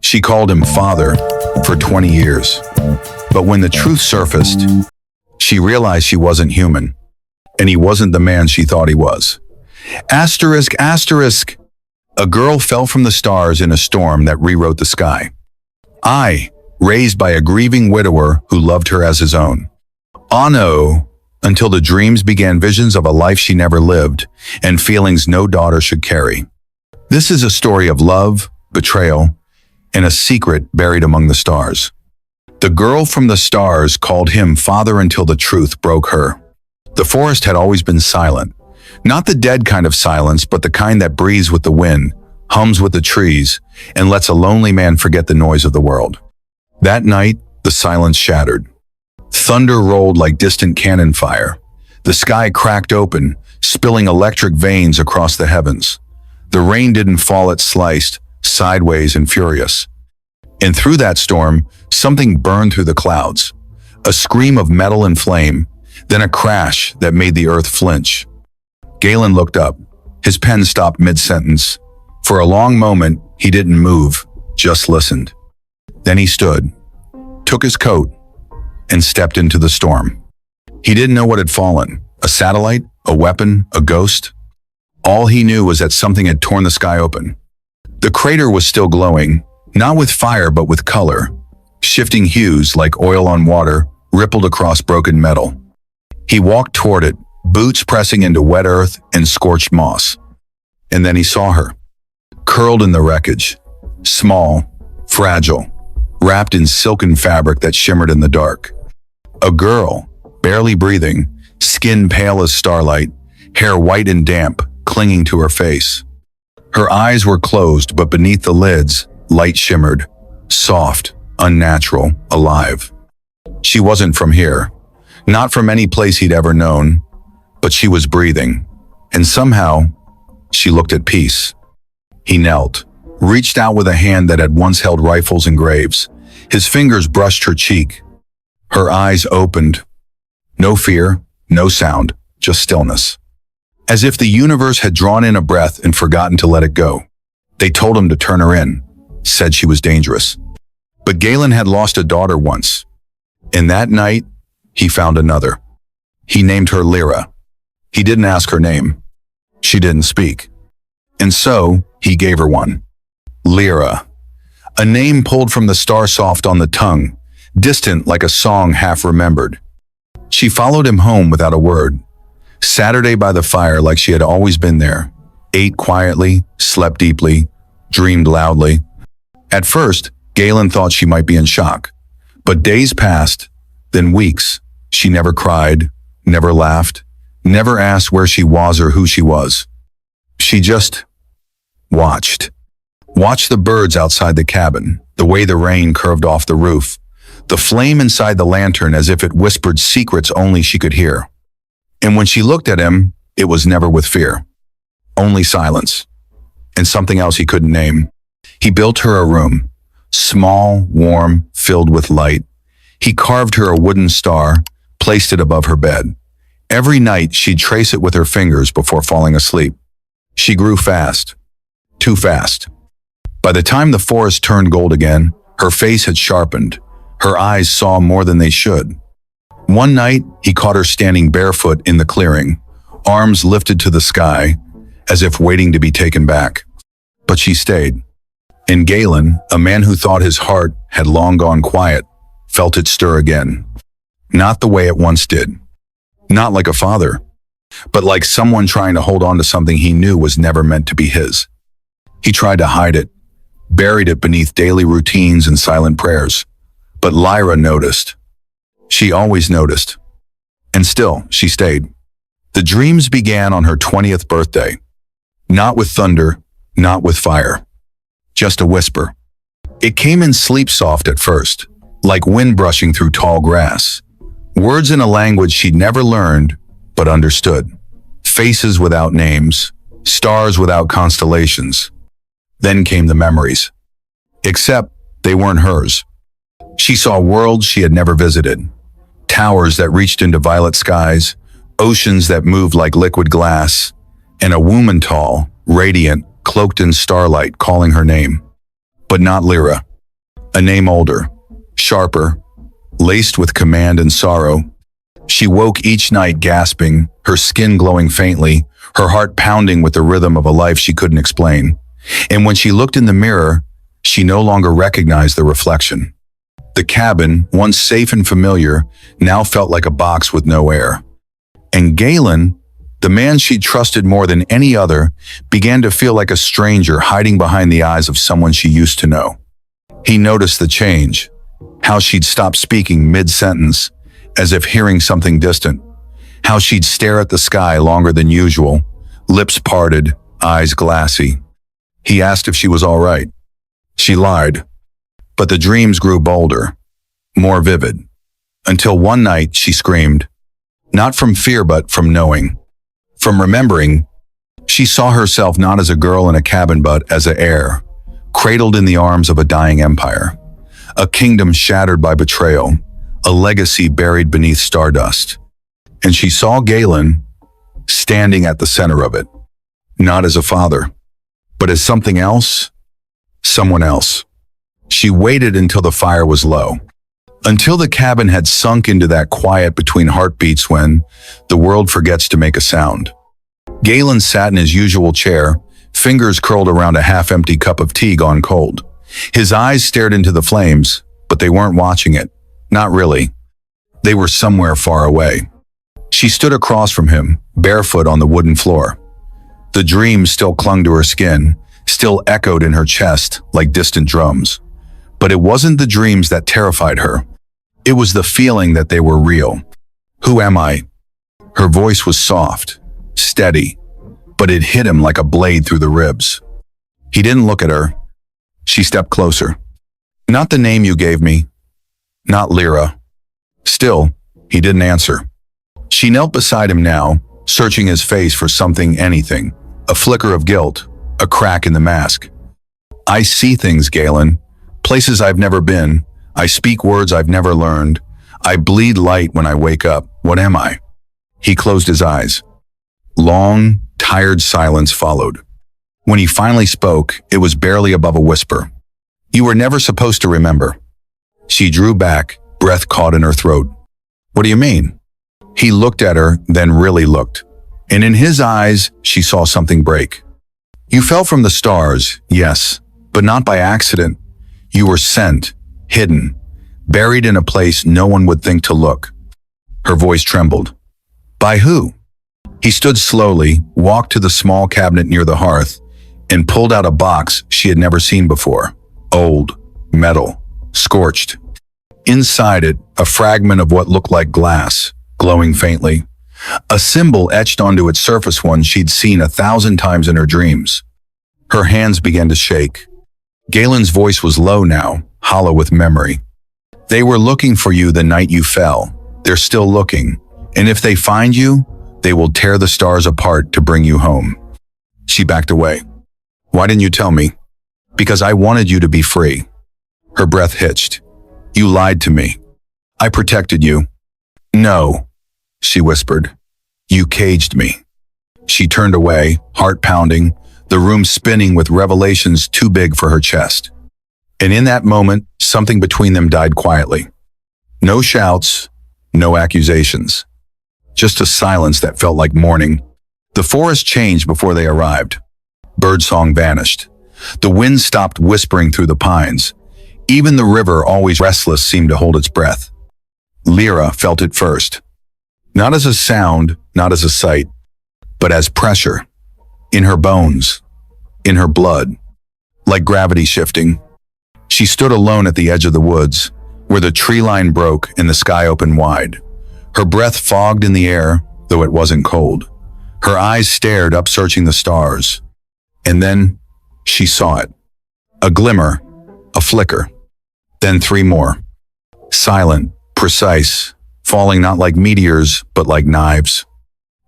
She called him father for 20 years. But when the truth surfaced, she realized she wasn't human, and he wasn't the man she thought he was. Asterisk, asterisk. A girl fell from the stars in a storm that rewrote the sky. I, raised by a grieving widower who loved her as his own. Ah no, until the dreams began visions of a life she never lived and feelings no daughter should carry. This is a story of love, betrayal, and a secret buried among the stars. The girl from the stars called him father until the truth broke her. The forest had always been silent. Not the dead kind of silence, but the kind that breathes with the wind, hums with the trees, and lets a lonely man forget the noise of the world. That night, the silence shattered. Thunder rolled like distant cannon fire. The sky cracked open, spilling electric veins across the heavens. The rain didn't fall, it sliced, sideways and furious. And through that storm, something burned through the clouds. A scream of metal and flame, then a crash that made the earth flinch. Galen looked up. His pen stopped mid-sentence. For a long moment, he didn't move, just listened. Then he stood, took his coat, and stepped into the storm. He didn't know what had fallen. A satellite? A weapon? A ghost? All he knew was that something had torn the sky open. The crater was still glowing, not with fire but with color. Shifting hues like oil on water rippled across broken metal. He walked toward it, boots pressing into wet earth and scorched moss. And then he saw her, curled in the wreckage, small, fragile, wrapped in silken fabric that shimmered in the dark. A girl, barely breathing, skin pale as starlight, hair white and damp, clinging to her face. Her eyes were closed, but beneath the lids, light shimmered, soft, unnatural, alive. She wasn't from here, not from any place he'd ever known, but she was breathing, and somehow, she looked at peace. He knelt, reached out with a hand that had once held rifles and graves. His fingers brushed her cheek. Her eyes opened. No fear, no sound, just stillness. As if the universe had drawn in a breath and forgotten to let it go. They told him to turn her in, said she was dangerous. But Galen had lost a daughter once. And that night, he found another. He named her Lyra. He didn't ask her name. She didn't speak. And so, he gave her one. Lyra. A name pulled from the star soft on the tongue, distant like a song half remembered. She followed him home without a word. Saturday by the fire like she had always been there. Ate quietly, slept deeply, dreamed loudly. At first, Galen thought she might be in shock. But days passed, then weeks. She never cried, never laughed, never asked where she was or who she was. She just watched. Watched the birds outside the cabin, the way the rain curved off the roof, the flame inside the lantern as if it whispered secrets only she could hear. And when she looked at him, it was never with fear. Only silence. And something else he couldn't name. He built her a room, small, warm, filled with light. He carved her a wooden star, placed it above her bed. Every night she'd trace it with her fingers before falling asleep. She grew fast. Too fast. By the time the forest turned gold again, her face had sharpened. Her eyes saw more than they should. One night, he caught her standing barefoot in the clearing, arms lifted to the sky, as if waiting to be taken back. But she stayed. And Galen, a man who thought his heart had long gone quiet, felt it stir again. Not the way it once did. Not like a father, but like someone trying to hold on to something he knew was never meant to be his. He tried to hide it, buried it beneath daily routines and silent prayers. But Lyra noticed. She always noticed. And still, she stayed. The dreams began on her 20th birthday. Not with thunder, not with fire. Just a whisper. It came in sleep soft at first, like wind brushing through tall grass. Words in a language she'd never learned, but understood. Faces without names, stars without constellations. Then came the memories. Except they weren't hers. She saw worlds she had never visited. Towers that reached into violet skies, oceans that moved like liquid glass, and a woman tall, radiant, cloaked in starlight calling her name. But not Lyra. A name older, sharper, laced with command and sorrow. She woke each night gasping, her skin glowing faintly, her heart pounding with the rhythm of a life she couldn't explain. And when she looked in the mirror, she no longer recognized the reflection. The cabin, once safe and familiar, now felt like a box with no air. And Galen, the man she'd trusted more than any other, began to feel like a stranger hiding behind the eyes of someone she used to know. He noticed the change, how she'd stop speaking mid-sentence, as if hearing something distant, how she'd stare at the sky longer than usual, lips parted, eyes glassy. He asked if she was all right. She lied, but the dreams grew bolder, more vivid, until one night she screamed, not from fear but from knowing, from remembering. She saw herself not as a girl in a cabin but as an heir, cradled in the arms of a dying empire, a kingdom shattered by betrayal, a legacy buried beneath stardust. And she saw Galen standing at the center of it, not as a father, but as something else, someone else. She waited until the fire was low, until the cabin had sunk into that quiet between heartbeats when the world forgets to make a sound. Galen sat in his usual chair, fingers curled around a half-empty cup of tea gone cold. His eyes stared into the flames, but they weren't watching it. Not really. They were somewhere far away. She stood across from him, barefoot on the wooden floor. The dreams still clung to her skin, still echoed in her chest like distant drums. But it wasn't the dreams that terrified her. It was the feeling that they were real. Who am I? Her voice was soft, steady, but it hit him like a blade through the ribs. He didn't look at her. She stepped closer. Not the name you gave me. Not Lyra. Still, he didn't answer. She knelt beside him now, searching his face for something, anything. A flicker of guilt, a crack in the mask. I see things, Galen. Places I've never been. I speak words I've never learned. I bleed light when I wake up. What am I? He closed his eyes. Long, tired silence followed. When he finally spoke, it was barely above a whisper. You were never supposed to remember. She drew back, breath caught in her throat. What do you mean? He looked at her, then really looked. And in his eyes, she saw something break. You fell from the stars, yes, but not by accident. You were sent, hidden, buried in a place no one would think to look. Her voice trembled. By who? He stood slowly, walked to the small cabinet near the hearth, and pulled out a box she had never seen before. Old, metal, scorched. Inside it, a fragment of what looked like glass, glowing faintly. A symbol etched onto its surface one she'd seen 1,000 times in her dreams. Her hands began to shake. Galen's voice was low now, hollow with memory. They were looking for you the night you fell. They're still looking. And if they find you, they will tear the stars apart to bring you home. She backed away. Why didn't you tell me? Because I wanted you to be free. Her breath hitched. You lied to me. I protected you. No, she whispered. You caged me. She turned away, heart pounding, the room spinning with revelations too big for her chest. And in that moment, something between them died quietly. No shouts, no accusations. Just a silence that felt like mourning. The forest changed before they arrived. Birdsong vanished. The wind stopped whispering through the pines. Even the river, always restless, seemed to hold its breath. Lyra felt it first. Not as a sound, not as a sight, but as pressure. In her bones, in her blood, like gravity shifting. She stood alone at the edge of the woods, where the tree line broke and the sky opened wide. Her breath fogged in the air, though it wasn't cold. Her eyes stared up, searching the stars. And then she saw it. A glimmer, a flicker. Then 3 more. Silent, precise, falling not like meteors, but like knives.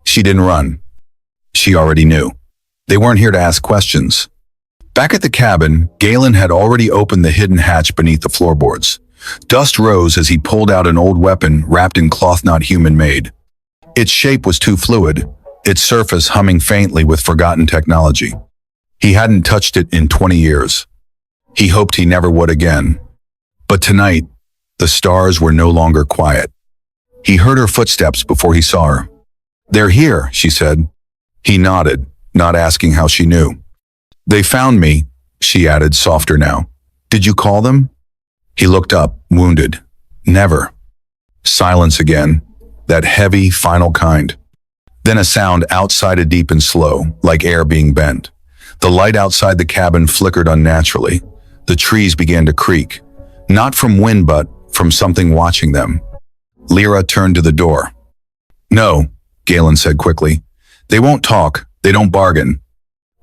She didn't run. She already knew. They weren't here to ask questions. Back at the cabin, Galen had already opened the hidden hatch beneath the floorboards. Dust rose as he pulled out an old weapon wrapped in cloth not human-made. Its shape was too fluid, its surface humming faintly with forgotten technology. He hadn't touched it in 20 years. He hoped he never would again. But tonight, the stars were no longer quiet. He heard her footsteps before he saw her. "They're here," she said. He nodded, not asking how she knew. "They found me," she added, softer now. "Did you call them?" He looked up, wounded. "Never." Silence again, that heavy, final kind. Then a sound outside, deep and slow, like air being bent. The light outside the cabin flickered unnaturally. The trees began to creak, not from wind but from something watching them. Lyra turned to the door. "No," Galen said quickly. "They won't talk, they don't bargain.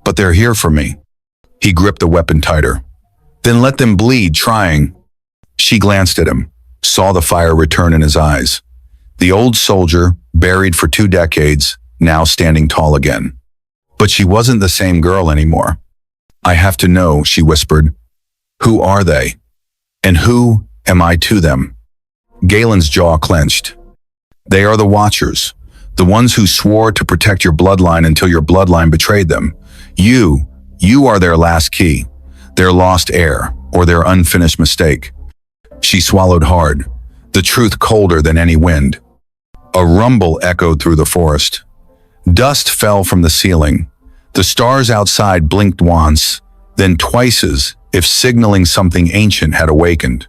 But they're here for me." He gripped the weapon tighter. "Then let them bleed, trying." She glanced at him, saw the fire return in his eyes. The old soldier, buried for 2 decades, now standing tall again. But she wasn't the same girl anymore. "I have to know," she whispered. "Who are they? And who am I to them?" Galen's jaw clenched. "They are the Watchers, the ones who swore to protect your bloodline until your bloodline betrayed them. You are their last key, their lost heir, or their unfinished mistake." She swallowed hard, the truth colder than any wind. A rumble echoed through the forest. Dust fell from the ceiling. The stars outside blinked once, then twice, as if signaling something ancient had awakened.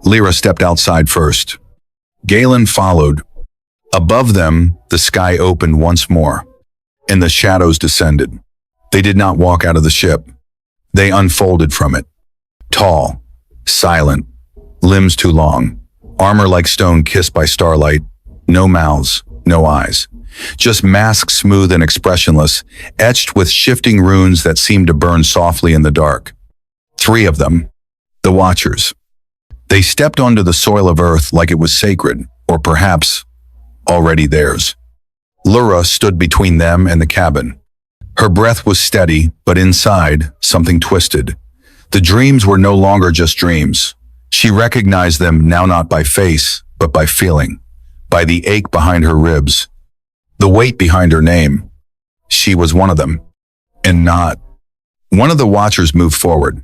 Lyra stepped outside first. Galen followed. Above them, the sky opened once more, and the shadows descended. They did not walk out of the ship. They unfolded from it. Tall, silent, limbs too long, armor like stone kissed by starlight, no mouths, no eyes. Just masks smooth and expressionless, etched with shifting runes that seemed to burn softly in the dark. 3 of them, the Watchers. They stepped onto the soil of Earth like it was sacred, or perhaps already theirs. Lyra stood between them and the cabin. Her breath was steady, but inside, something twisted. The dreams were no longer just dreams. She recognized them now, not by face, but by feeling, by the ache behind her ribs, the weight behind her name. She was one of them, and not. One of the Watchers moved forward.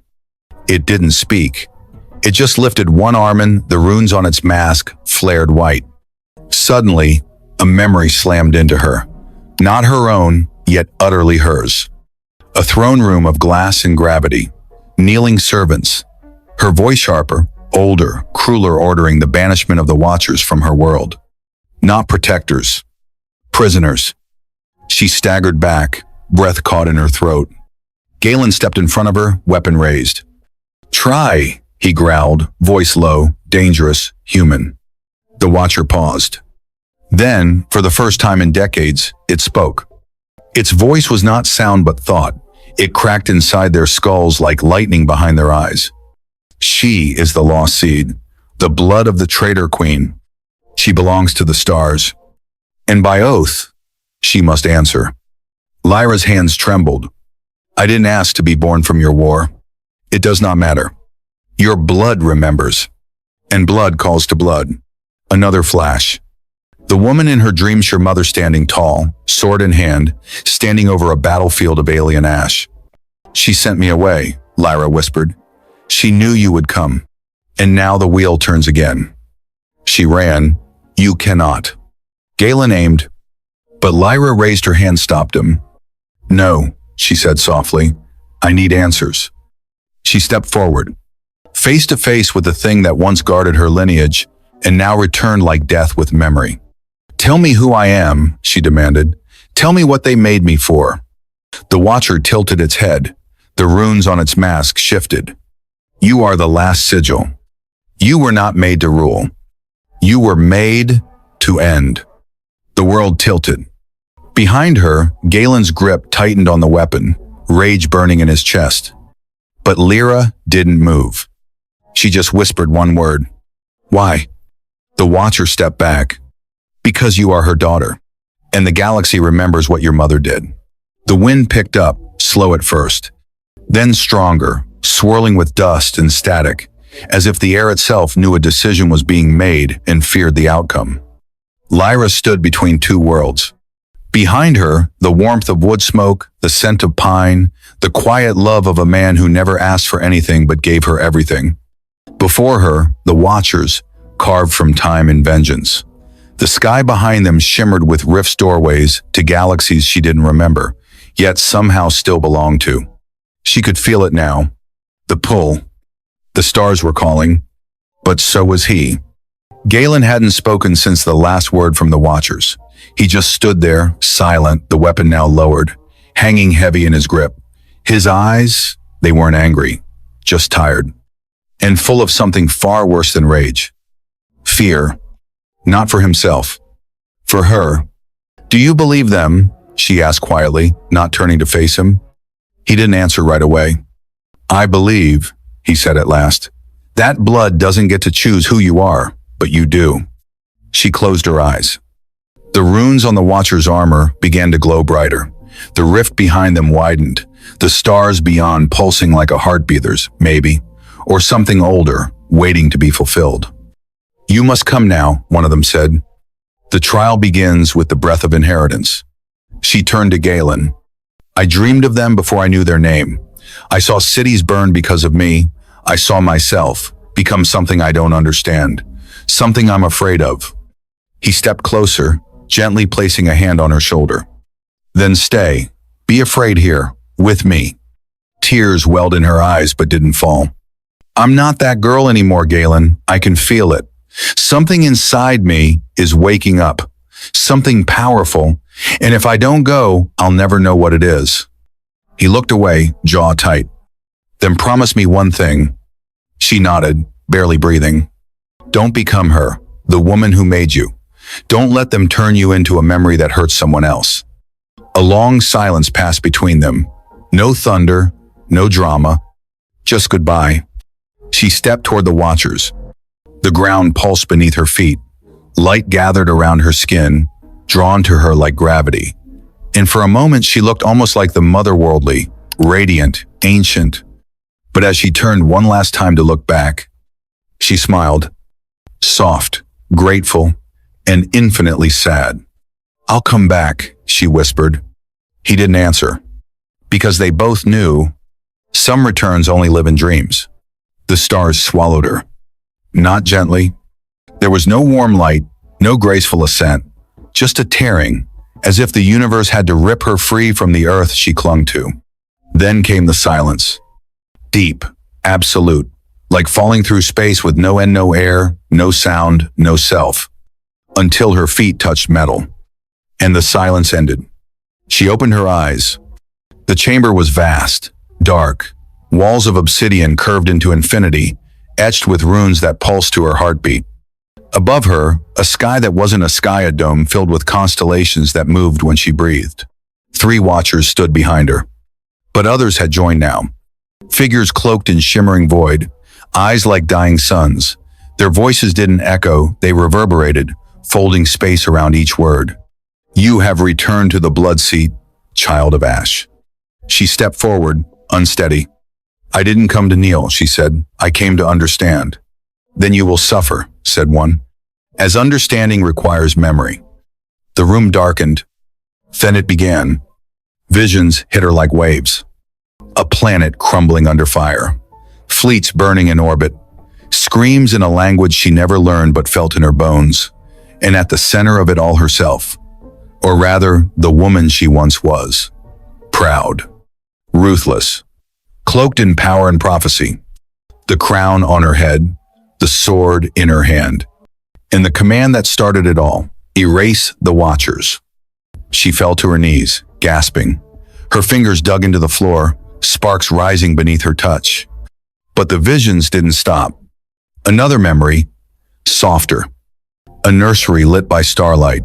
It didn't speak. It just lifted one arm, and the runes on its mask flared white. Suddenly, a memory slammed into her. Not her own, yet utterly hers. A throne room of glass and gravity. Kneeling servants. Her voice sharper, older, crueler, ordering the banishment of the Watchers from her world. Not protectors. Prisoners. She staggered back, breath caught in her throat. Galen stepped in front of her, weapon raised. "Try," he growled, voice low, dangerous, human. The Watcher paused. Then, for the first time in decades, it spoke. Its voice was not sound but thought. It cracked inside their skulls like lightning behind their eyes. "She is the lost seed, the blood of the traitor queen. She belongs to the stars. And by oath, she must answer." Lyra's hands trembled. "I didn't ask to be born from your war. It does not matter. Your blood remembers. And blood calls to blood." Another flash. The woman in her dreams, your mother, standing tall, sword in hand, standing over a battlefield of alien ash. "She sent me away," Lyra whispered. "She knew you would come. And now the wheel turns again." She ran. "You cannot." Galen aimed, but Lyra raised her hand, stopped him. "No," she said softly. "I need answers." She stepped forward, face to face with the thing that once guarded her lineage and now returned like death with memory. "Tell me who I am," she demanded. "Tell me what they made me for." The Watcher tilted its head. The runes on its mask shifted. "You are the last sigil. You were not made to rule. You were made to end." The world tilted. Behind her, Galen's grip tightened on the weapon, rage burning in his chest. But Lyra didn't move. She just whispered one word. "Why?" The Watcher stepped back. "Because you are her daughter, and the galaxy remembers what your mother did." The wind picked up, slow at first, then stronger, swirling with dust and static, as if the air itself knew a decision was being made and feared the outcome. Lyra stood between 2 worlds. Behind her, the warmth of wood smoke, the scent of pine, the quiet love of a man who never asked for anything but gave her everything. Before her, the Watchers, carved from time and vengeance. The sky behind them shimmered with rifts doorways to galaxies she didn't remember, yet somehow still belonged to. She could feel it now. The pull. The stars were calling, but so was he. Galen hadn't spoken since the last word from the Watchers. He just stood there, silent, the weapon now lowered, hanging heavy in his grip. His eyes, they weren't angry, just tired, and full of something far worse than rage. Fear. Not for himself. For her. "Do you believe them?" she asked quietly, not turning to face him. He didn't answer right away. "I believe," he said at last, "that blood doesn't get to choose who you are, but you do." She closed her eyes. The runes on the Watcher's armor began to glow brighter. The rift behind them widened, the stars beyond pulsing like a heartbeaters, maybe, or something older, waiting to be fulfilled. "You must come now," one of them said. "The trial begins with the breath of inheritance." She turned to Galen. "I dreamed of them before I knew their name. I saw cities burn because of me. I saw myself become something I don't understand, something I'm afraid of." He stepped closer, gently placing a hand on her shoulder. "Then stay. Be afraid here, with me." Tears welled in her eyes but didn't fall. "I'm not that girl anymore, Galen. I can feel it. Something inside me is waking up, something powerful, and if I don't go, I'll never know what it is." He looked away, jaw tight. "Then promise me one thing." She nodded, barely breathing. "Don't become her, the woman who made you. Don't let them turn you into a memory that hurts someone else." A long silence passed between them. No thunder, no drama, just goodbye. She stepped toward the Watchers. The ground pulsed beneath her feet. Light gathered around her skin, drawn to her like gravity. And for a moment she looked almost like the motherworldly, radiant, ancient. But as she turned one last time to look back, she smiled. Soft, grateful, and infinitely sad. "I'll come back," she whispered. He didn't answer. Because they both knew some returns only live in dreams. The stars swallowed her. Not gently. There was no warm light, no graceful ascent, just a tearing, as if the universe had to rip her free from the earth she clung to. Then came the silence. Deep, absolute, like falling through space with no end, no air, no sound, no self. Until her feet touched metal. And the silence ended. She opened her eyes. The chamber was vast, dark, walls of obsidian curved into infinity, etched with runes that pulsed to her heartbeat. Above her, a sky that wasn't a sky, a dome filled with constellations that moved when she breathed. 3 Watchers stood behind her. But others had joined now. Figures cloaked in shimmering void, eyes like dying suns. Their voices didn't echo, they reverberated, folding space around each word. "You have returned to the blood seat, child of ash." She stepped forward, unsteady. "I didn't come to kneel," she said. "I came to understand." "Then you will suffer," said one. "As understanding requires memory." The room darkened. Then it began. Visions hit her like waves. A planet crumbling under fire. Fleets burning in orbit. Screams in a language she never learned but felt in her bones. And at the center of it all herself. Or rather, the woman she once was. Proud. Ruthless. Cloaked in power and prophecy. The crown on her head. The sword in her hand. And the command that started it all. Erase the Watchers. She fell to her knees, gasping. Her fingers dug into the floor, sparks rising beneath her touch. But the visions didn't stop. Another memory, softer. A nursery lit by starlight.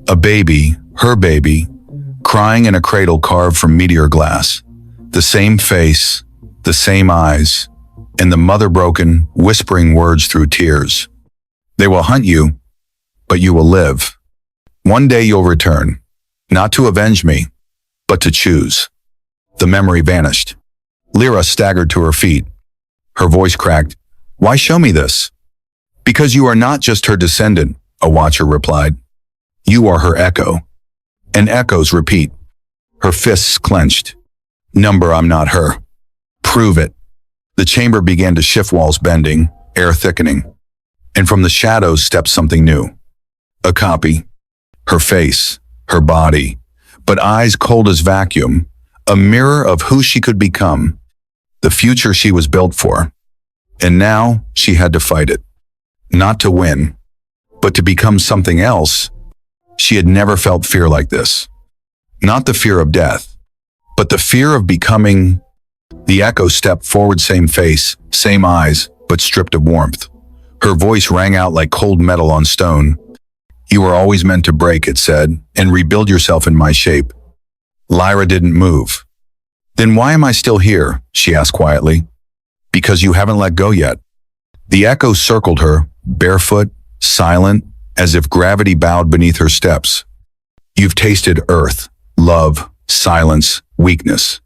A baby, her baby, crying in a cradle carved from meteor glass. The same face, the same eyes, and the mother broken, whispering words through tears. "They will hunt you, but you will live. One day you'll return, not to avenge me, but to choose." The memory vanished. Lyra staggered to her feet. Her voice cracked. "Why show me this?" "Because you are not just her descendant," a Watcher replied. "You are her echo." And echoes repeat. Her fists clenched. "Number, I'm not her. Prove it." The chamber began to shift, walls bending, air thickening. And from the shadows stepped something new. A copy. Her face, her body, but eyes cold as vacuum, a mirror of who she could become, the future she was built for. And now she had to fight it. Not to win, but to become something else. She had never felt fear like this. Not the fear of death, but the fear of becoming. The echo stepped forward, same face, same eyes, but stripped of warmth. Her voice rang out like cold metal on stone. You were always meant to break, it said, and rebuild yourself in my shape. Lyra didn't move. Then why am I still here? She asked quietly. Because you haven't let go yet. The echo circled her, barefoot, silent, as if gravity bowed beneath her steps. You've tasted earth, love, silence, weakness.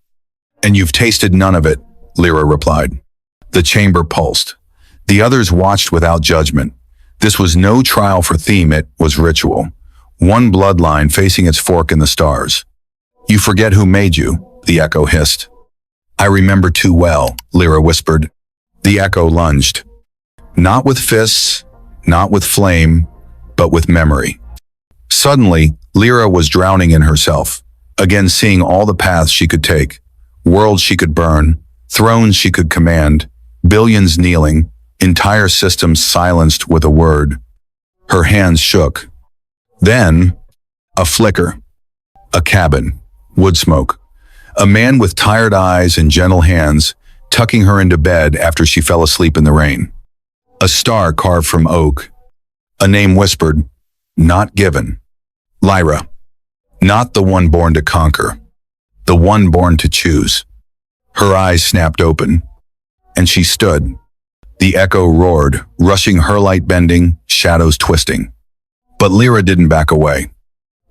And you've tasted none of it, Lyra replied. The chamber pulsed. The others watched without judgment. This was no trial for theme, it was ritual. One bloodline facing its fork in the stars. You forget who made you, the echo hissed. I remember too well, Lyra whispered. The echo lunged. Not with fists, not with flame, but with memory. Suddenly, Lyra was drowning in herself, again seeing all the paths she could take, worlds she could burn, thrones she could command, billions kneeling, entire systems silenced with a word. Her hands shook. Then, a flicker. A cabin. Wood smoke. A man with tired eyes and gentle hands, tucking her into bed after she fell asleep in the rain. A star carved from oak. A name whispered, not given. Lyra. Not the one born to conquer. The one born to choose. Her eyes snapped open, and she stood. The echo roared, rushing her light bending, shadows twisting. But Lyra didn't back away.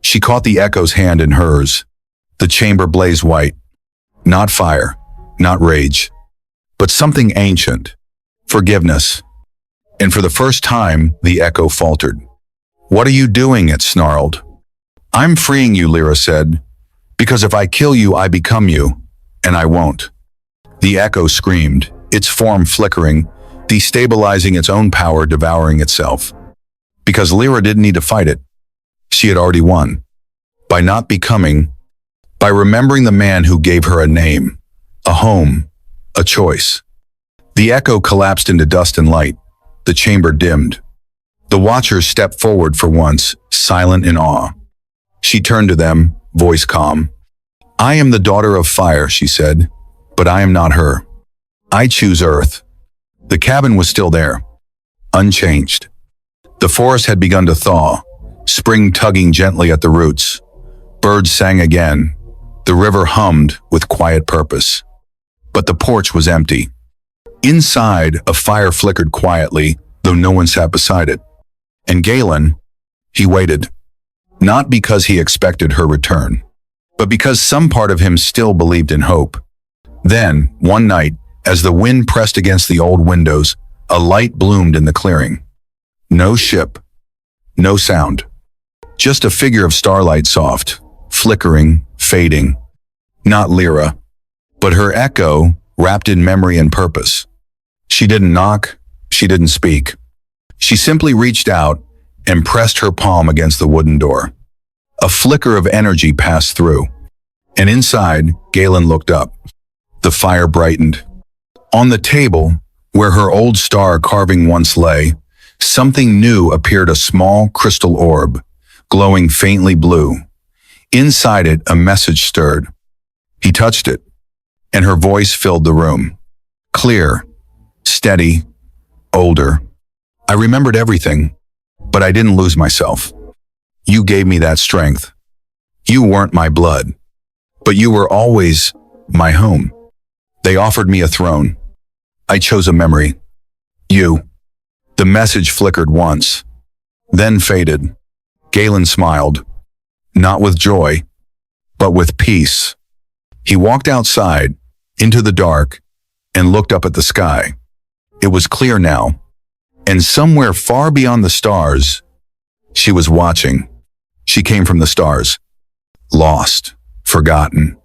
She caught the echo's hand in hers. The chamber blazed white. Not fire, not rage, but something ancient. Forgiveness. And for the first time, the echo faltered. What are you doing? It snarled. I'm freeing you, Lyra said. Because if I kill you, I become you, and I won't. The echo screamed, its form flickering, destabilizing its own power, devouring itself. Because Lyra didn't need to fight it. She had already won. By not becoming, by remembering the man who gave her a name, a home, a choice. The echo collapsed into dust and light. The chamber dimmed. The watchers stepped forward for once, silent in awe. She turned to them, voice calm. I am the daughter of fire, she said, but I am not her. I choose earth. The cabin was still there, unchanged. The forest had begun to thaw, spring tugging gently at the roots. Birds sang again. The river hummed with quiet purpose. But the porch was empty. Inside, a fire flickered quietly, though no one sat beside it. And Galen, he waited. Not because he expected her return, but because some part of him still believed in hope. Then, one night, as the wind pressed against the old windows, a light bloomed in the clearing. No ship, no sound. Just a figure of starlight, soft, flickering, fading. Not Lyra, but her echo, wrapped in memory and purpose. She didn't knock, she didn't speak. She simply reached out and pressed her palm against the wooden door. A flicker of energy passed through, and inside, Galen looked up. The fire brightened. On the table, where her old star carving once lay, something new appeared, a small crystal orb, glowing faintly blue. Inside it, a message stirred. He touched it, and her voice filled the room. Clear, steady, older. I remembered everything, but I didn't lose myself. You gave me that strength. You weren't my blood, but you were always my home. They offered me a throne. I chose a memory. You. The message flickered once, then faded. Galen smiled, not with joy, but with peace. He walked outside, into the dark, and looked up at the sky. It was clear now, and somewhere far beyond the stars, she was watching. She came from the stars, lost, forgotten,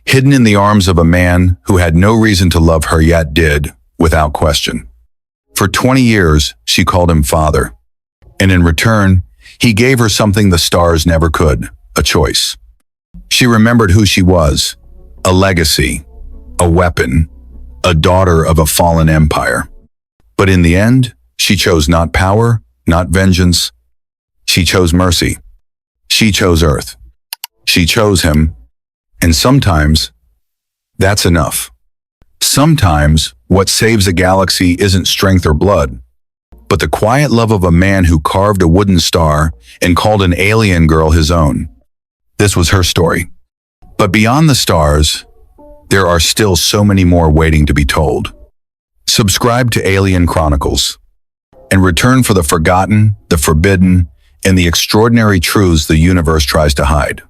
hidden in the arms of a man who had no reason to love her yet did, without question. For 20 years, she called him father. And in return, he gave her something the stars never could, a choice. She remembered who she was, a legacy, a weapon, a daughter of a fallen empire. But in the end, she chose not power, not vengeance. She chose mercy. She chose Earth. She chose him. And sometimes, that's enough. Sometimes, what saves a galaxy isn't strength or blood, but the quiet love of a man who carved a wooden star and called an alien girl his own. This was her story. But beyond the stars, there are still so many more waiting to be told. Subscribe to Alien Chronicles and return for the forgotten, the forbidden, and the extraordinary truths the universe tries to hide.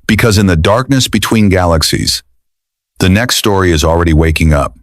Because in the darkness between galaxies, the next story is already waking up.